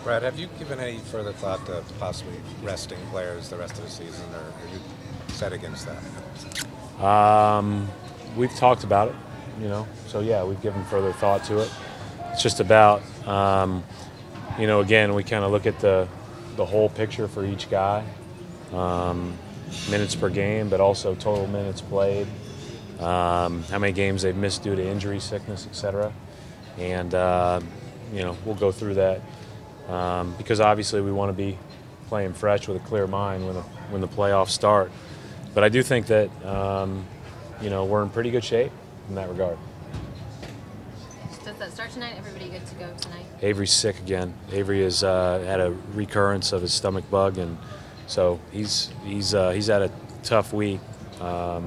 Brad, have you given any further thought to possibly resting players the rest of the season, or are you set against that? We've talked about it, so yeah, we've given further thought to it. It's just about, again, we kind of look at the whole picture for each guy, minutes per game, but also total minutes played, how many games they've missed due to injury, sickness, etc. And, we'll go through that because obviously we want to be playing fresh with a clear mind when the playoffs start. But I do think that, we're in pretty good shape in that regard. Does that start tonight? Everybody good to go tonight? Avery's sick again. Avery has had a recurrence of his stomach bug, and so he's had a tough week. So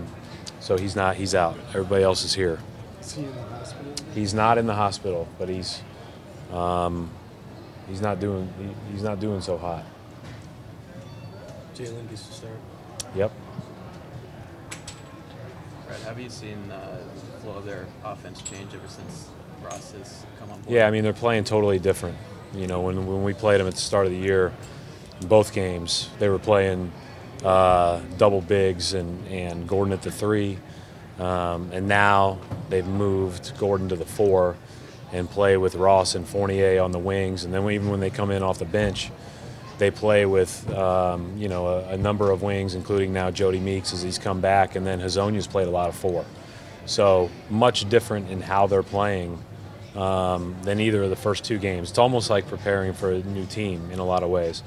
he's out. Everybody else is here. Is he in the hospital? He's not in the hospital, but he's not doing so hot. Jalen gets to start. Yep. Brad, have you seen the flow of their offense change ever since Ross has come on board? Yeah, I mean, they're playing totally different. When we played them at the start of the year, in both games, they were playing double bigs and Gordon at the 3. And now they've moved Gordon to the 4 and play with Ross and Fournier on the wings. And then even when they come in off the bench, they play with, a number of wings, including now Jody Meeks as he's come back, and then Hazonia's played a lot of 4. So much different in how they're playing than either of the first 2 games. It's almost like preparing for a new team in a lot of ways.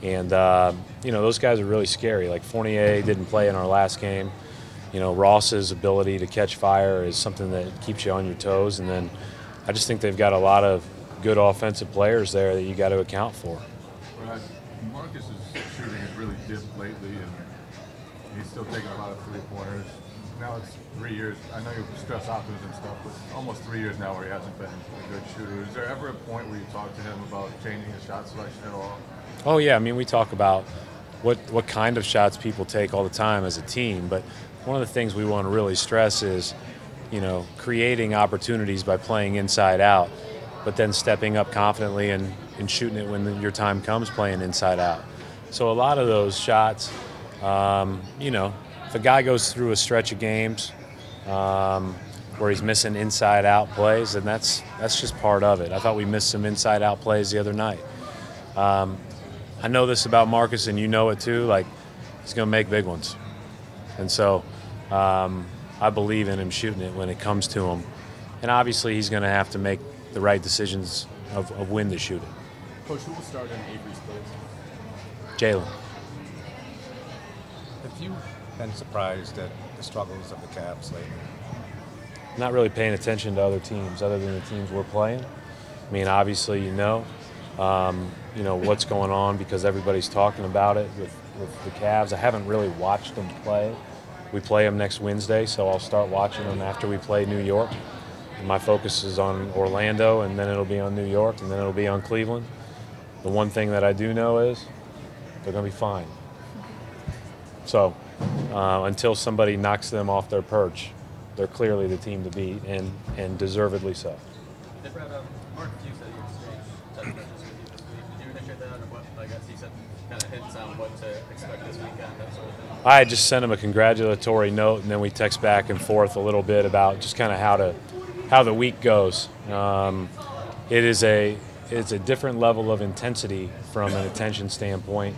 And, those guys are really scary. Like Fournier didn't play in our last game. Ross's ability to catch fire is something that keeps you on your toes. And then I just think they've got a lot of good offensive players there that you got to account for. Brad, Marcus's shooting has really dipped lately, and he's still taking a lot of 3-pointers. Now it's 3 years. I know you stress optimism and stuff, but almost 3 years now where he hasn't been a good shooter. Is there ever a point where you talk to him about changing his shot selection at all? Oh yeah, I mean, we talk about what kind of shots people take all the time as a team, but one of the things we want to really stress is, creating opportunities by playing inside out, but then stepping up confidently and shooting it when your time comes playing inside out. So a lot of those shots, if a guy goes through a stretch of games where he's missing inside out plays, then that's just part of it. I thought we missed some inside out plays the other night. I know this about Marcus, and you know it too. Like, he's going to make big ones, and so I believe in him shooting it when it comes to him. And obviously, he's going to have to make the right decisions of when to shoot it. Coach, who will start in Avery's place? Jalen. Have you been surprised at the struggles of the Cavs lately? Not really paying attention to other teams other than the teams we're playing. I mean, obviously, what's going on because everybody's talking about it with the Cavs. I haven't really watched them play. We play them next Wednesday, so I'll start watching them after we play New York. And my focus is on Orlando, and then it'll be on New York, and then it'll be on Cleveland. The one thing that I do know is they're going to be fine. So until somebody knocks them off their perch, they're clearly the team to beat, and deservedly so. Mark, you said you exchanged text messages with you this week. Did you initiate that, or what? I guess he said kind of hints on what to expect this weekend, that sort of thing. I just sent him a congratulatory note, and then we text back and forth a little bit about just kind of how the week goes. It's a different level of intensity from an attention standpoint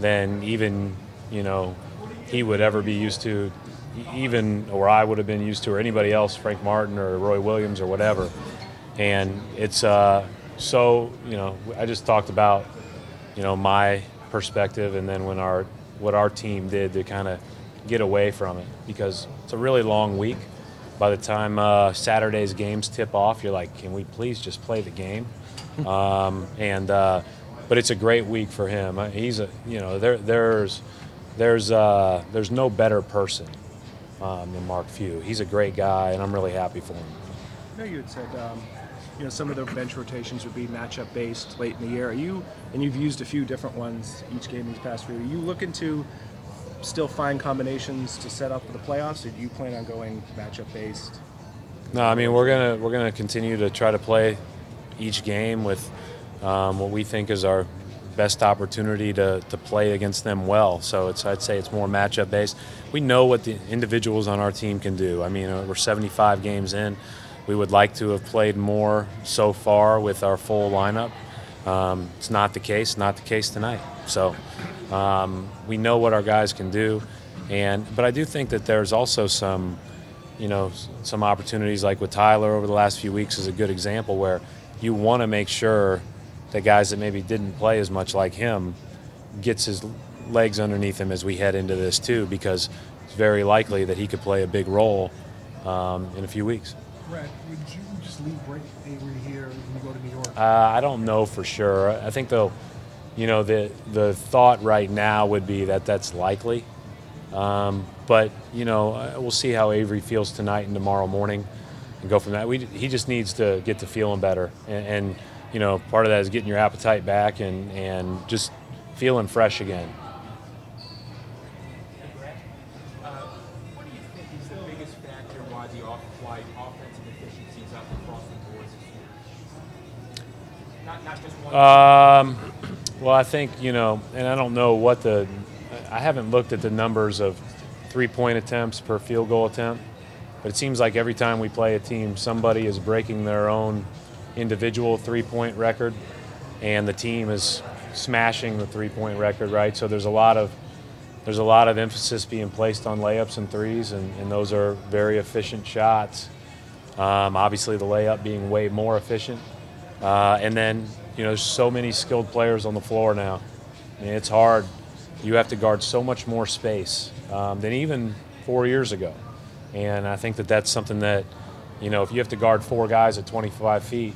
than even he would ever be used to, or I would have been used to, or anybody else, Frank Martin or Roy Williams or whatever. And it's I just talked about my perspective, and then what our team did to kind of get away from it, because it's a really long week. By the time Saturday's games tip off, you're like, can we please just play the game? But it's a great week for him. He's there's no better person than Mark Few. He's a great guy, and I'm really happy for him. I know you had said some of the bench rotations would be matchup based late in the year. And you've used a few different ones each game these past few. Are you looking to still find combinations to set up for the playoffs, or do you plan on going matchup based? No, I mean, we're gonna continue to try to play each game with what we think is our best opportunity to play against them well. So I'd say it's more matchup based. We know what the individuals on our team can do. I mean, we're 75 games in. We would like to have played more so far with our full lineup. It's not the case tonight. So we know what our guys can do, but I do think that there's also some opportunities, like with Tyler over the last few weeks is a good example, where you want to make sure that guys that maybe didn't play as much like him gets his legs underneath him as we head into this too, because it's very likely that he could play a big role in a few weeks. Brett, would you just leave Avery here when you go to New York? I don't know for sure. I think though, the thought right now would be that that's likely. But we'll see how Avery feels tonight and tomorrow morning, and go from that. He just needs to get to feeling better, and part of that is getting your appetite back and just feeling fresh again. What do you think is the biggest factor why offensive efficiency is up across the board this year? Not just one. Well, I think, and I don't know I haven't looked at the numbers of three-point attempts per field goal attempt, but it seems like every time we play a team, somebody is breaking their own individual three-point record, and the team is smashing the three-point record, right? So there's a lot of emphasis being placed on layups and threes, and those are very efficient shots. Obviously, the layup being way more efficient, and then there's so many skilled players on the floor now. I mean, it's hard. You have to guard so much more space than even 4 years ago, and I think that that's something that, if you have to guard four guys at 25 feet,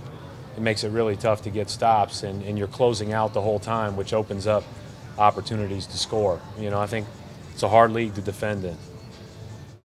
it makes it really tough to get stops, and you're closing out the whole time, which opens up opportunities to score. I think it's a hard league to defend in.